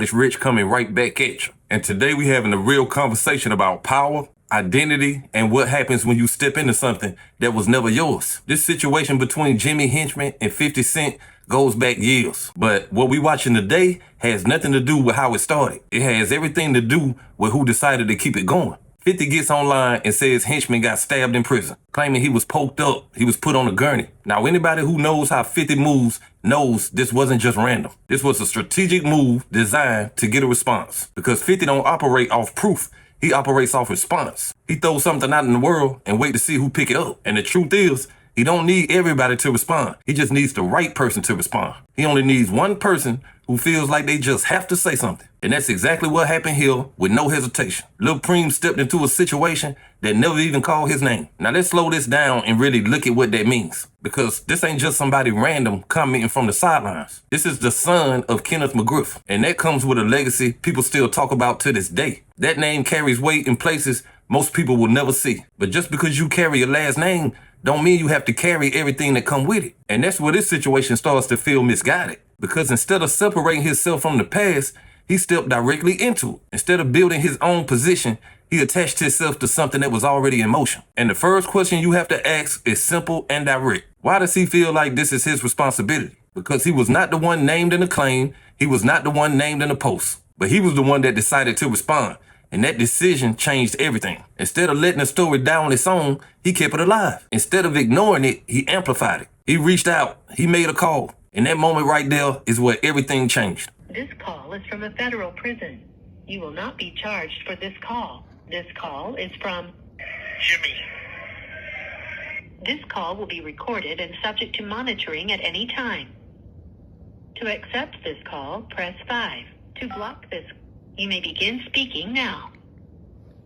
established rich coming right back at you. And today we having a real conversation about power, identity, and what happens when you step into something that was never yours. This situation between Jimmy Henchman and 50 Cent goes back years. But what we watching today has nothing to do with how it started. It has everything to do with who decided to keep it going. 50 gets online and says Henchman got stabbed in prison, claiming he was poked up, he was put on a gurney. Now, anybody who knows how 50 moves knows this wasn't just random. This was a strategic move designed to get a response. Because 50 don't operate off proof, he operates off response. He throws something out in the world and wait to see who pick it up. And the truth is, he don't need everybody to respond. He just needs the right person to respond. He only needs one person who feels like they just have to say something. And that's exactly what happened here with no hesitation. Lil Preme stepped into a situation that never even called his name. Now let's slow this down and really look at what that means. Because this ain't just somebody random commenting from the sidelines. This is the son of Kenneth McGriff. And that comes with a legacy people still talk about to this day. That name carries weight in places most people will never see. But just because you carry a last name don't mean you have to carry everything that come with it. And that's where this situation starts to feel misguided. Because instead of separating himself from the past, he stepped directly into it. Instead of building his own position, he attached himself to something that was already in motion. And the first question you have to ask is simple and direct. Why does he feel like this is his responsibility? Because he was not the one named in the claim. He was not the one named in the post. But he was the one that decided to respond. And that decision changed everything. Instead of letting the story die on its own, he kept it alive. Instead of ignoring it, he amplified it. He reached out. He made a call. And that moment right there is where everything changed. This call is from a federal prison. You will not be charged for this call. This call is from Jimmy. This call will be recorded and subject to monitoring at any time. To accept this call, press 5. To block this, you may begin speaking now.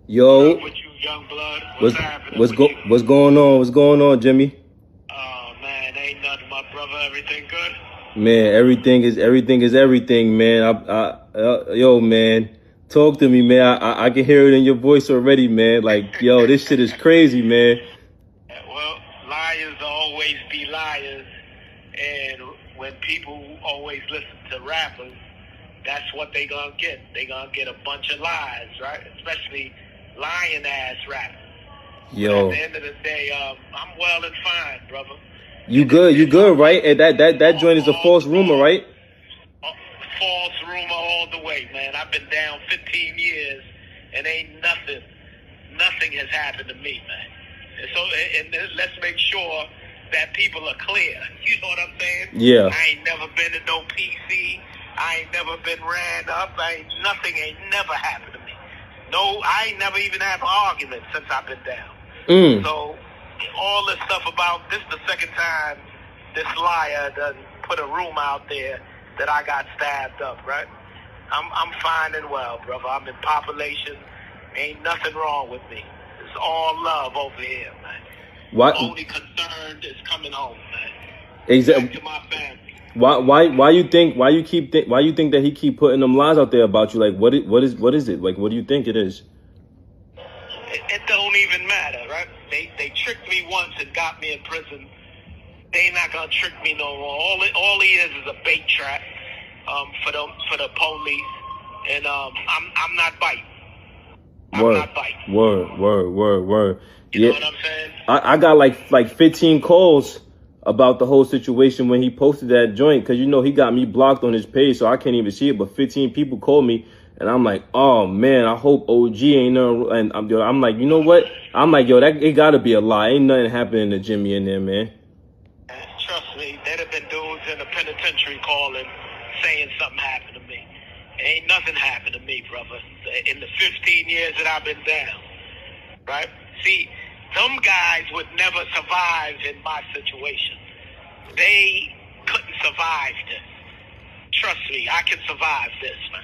Yo, With you, young blood. what's happening what's with go you? what's going on? What's going on, Jimmy? Oh man, ain't nothing, my brother. Everything good? Man, everything is everything, man. Yo, man, talk to me, man. I can hear it in your voice already, man. Like, yo, this shit is crazy, man. Well, liars always be liars, and when people always listen to rappers, that's what they gonna get. They gonna get a bunch of lies, right? Especially lying ass rappers. Yo, But at the end of the day, I'm well and fine, brother. you good, right? And that joint is a false rumor, right? False rumor all the way, man. I've been down 15 years, and ain't nothing has happened to me, man. And so, let's make sure that people are clear. You know what I'm saying? Yeah. I ain't never been to no PC. I ain't never been ran up. Nothing ain't never happened to me. No, I ain't never even had an argument since I've been down. So, all this stuff about this the second time this liar done put a rumor out there that I got stabbed up, right? I'm fine and well, brother. I'm in population. Ain't nothing wrong with me. It's all love over here, man. What? Only concerned is coming home, man. Exactly. Back to my family. Why you think that he keep putting them lies out there about you? Like, what is it? Like, what do you think it is? It don't even matter, right? They tricked me once and got me in prison. They not gonna trick me no more. All he is a bait trap for the police, and I'm not biting. I'm not biting. Word. You know what I'm saying? I got like 15 calls about the whole situation when he posted that joint, because you know he got me blocked on his page, so I can't even see it. But 15 people called me, and I'm like, oh man, I hope OG ain't no. And I'm like, you know what? I'm like, yo, that it gotta be a lie. Ain't nothing happening to Jimmy in there, man. Trust me, there'd have been dudes in the penitentiary calling, saying something happened to me. Ain't nothing happened to me, brother. In the 15 years that I've been down, right? See, them guys would never survive in my situation. They couldn't survive this. Trust me, I can survive this, man.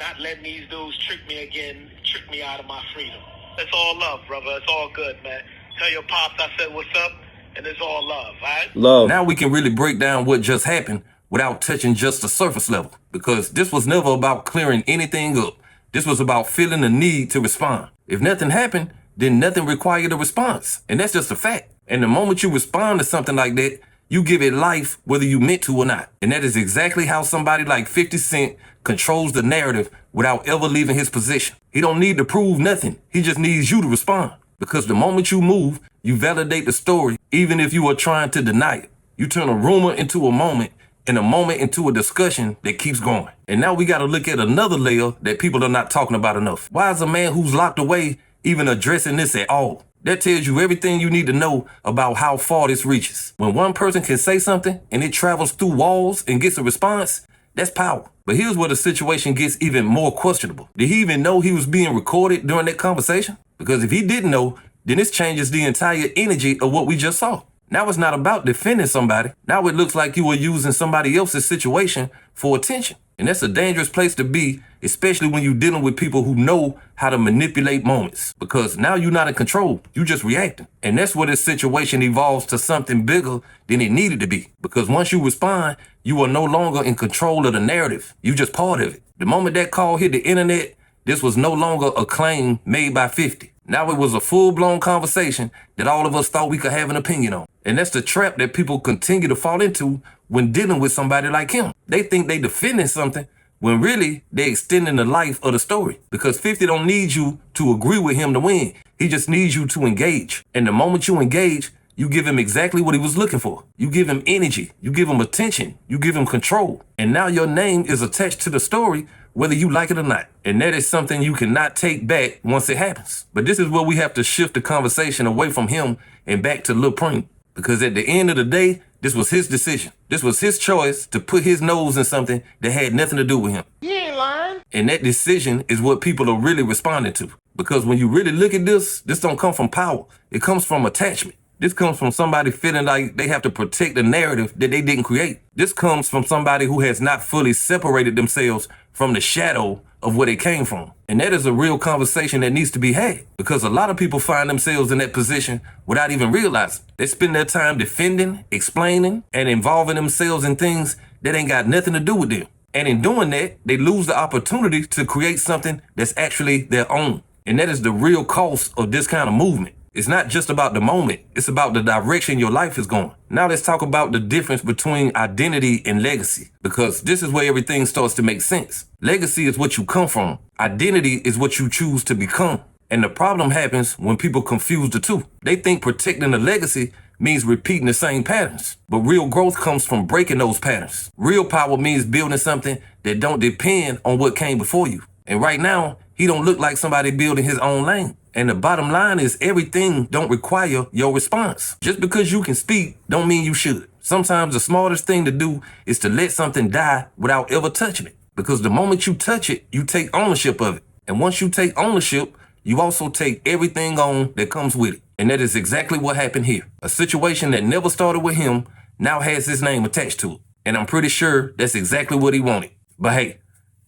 Not letting these dudes trick me again, trick me out of my freedom. It's all love, brother. It's all good, man. Tell your pops I said what's up, and it's all love, all right? Love. Now we can really break down what just happened without touching just the surface level. Because this was never about clearing anything up. This was about feeling the need to respond. If nothing happened, then nothing required a response. And that's just a fact. And the moment you respond to something like that, You give it life whether you meant to or not. And that is exactly how somebody like 50 Cent controls the narrative without ever leaving his position. He don't need to prove nothing. He just needs you to respond. Because the moment you move, you validate the story, even if you are trying to deny it. You turn a rumor into a moment, and a moment into a discussion that keeps going. And now we got to look at another layer that people are not talking about enough. Why is a man who's locked away even addressing this at all? That tells you everything you need to know about how far this reaches. When one person can say something and it travels through walls and gets a response, that's power. But here's where the situation gets even more questionable. Did he even know he was being recorded during that conversation? Because if he didn't know, then this changes the entire energy of what we just saw. Now it's not about defending somebody. Now it looks like you were using somebody else's situation for attention. And that's a dangerous place to be, especially when you're dealing with people who know how to manipulate moments. Because now you're not in control, you just reacting. And that's where this situation evolves to something bigger than it needed to be. Because once you respond, you are no longer in control of the narrative. You just part of it. The moment that call hit the internet, this was no longer a claim made by 50. Now it was a full-blown conversation that all of us thought we could have an opinion on. And that's the trap that people continue to fall into when dealing with somebody like him. They think they defending something when really they extending the life of the story. Because 50 don't need you to agree with him to win. He just needs you to engage. And the moment you engage, you give him exactly what he was looking for. You give him energy. You give him attention. You give him control. And now your name is attached to the story, whether you like it or not. And that is something you cannot take back once it happens. But this is where we have to shift the conversation away from him and back to Lil Preme. Because at the end of the day, this was his decision. This was his choice to put his nose in something that had nothing to do with him. You ain't lying. And that decision is what people are really responding to. Because when you really look at this don't come from power. It comes from attachment. This comes from somebody feeling like they have to protect the narrative that they didn't create. This comes from somebody who has not fully separated themselves from the shadow of where they came from. And that is a real conversation that needs to be had. Because a lot of people find themselves in that position without even realizing. They spend their time defending, explaining, and involving themselves in things that ain't got nothing to do with them. And in doing that, they lose the opportunity to create something that's actually their own. And that is the real cost of this kind of movement. It's not just about the moment. It's about the direction your life is going. Now let's talk about the difference between identity and legacy, because this is where everything starts to make sense. Legacy is what you come from. Identity is what you choose to become. And the problem happens when people confuse the two. They think protecting the legacy means repeating the same patterns. But real growth comes from breaking those patterns. Real power means building something that don't depend on what came before you. And right now, he don't look like somebody building his own lane. And the bottom line is everything don't require your response. Just because you can speak don't mean you should. Sometimes the smartest thing to do is to let something die without ever touching it. Because the moment you touch it, you take ownership of it. And once you take ownership, you also take everything on that comes with it. And that is exactly what happened here. A situation that never started with him now has his name attached to it. And I'm pretty sure that's exactly what he wanted. But hey,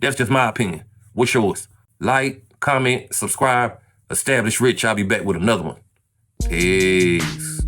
that's just my opinion. What's yours? Like, comment, subscribe. Established Rich, I'll be back with another one. Peace.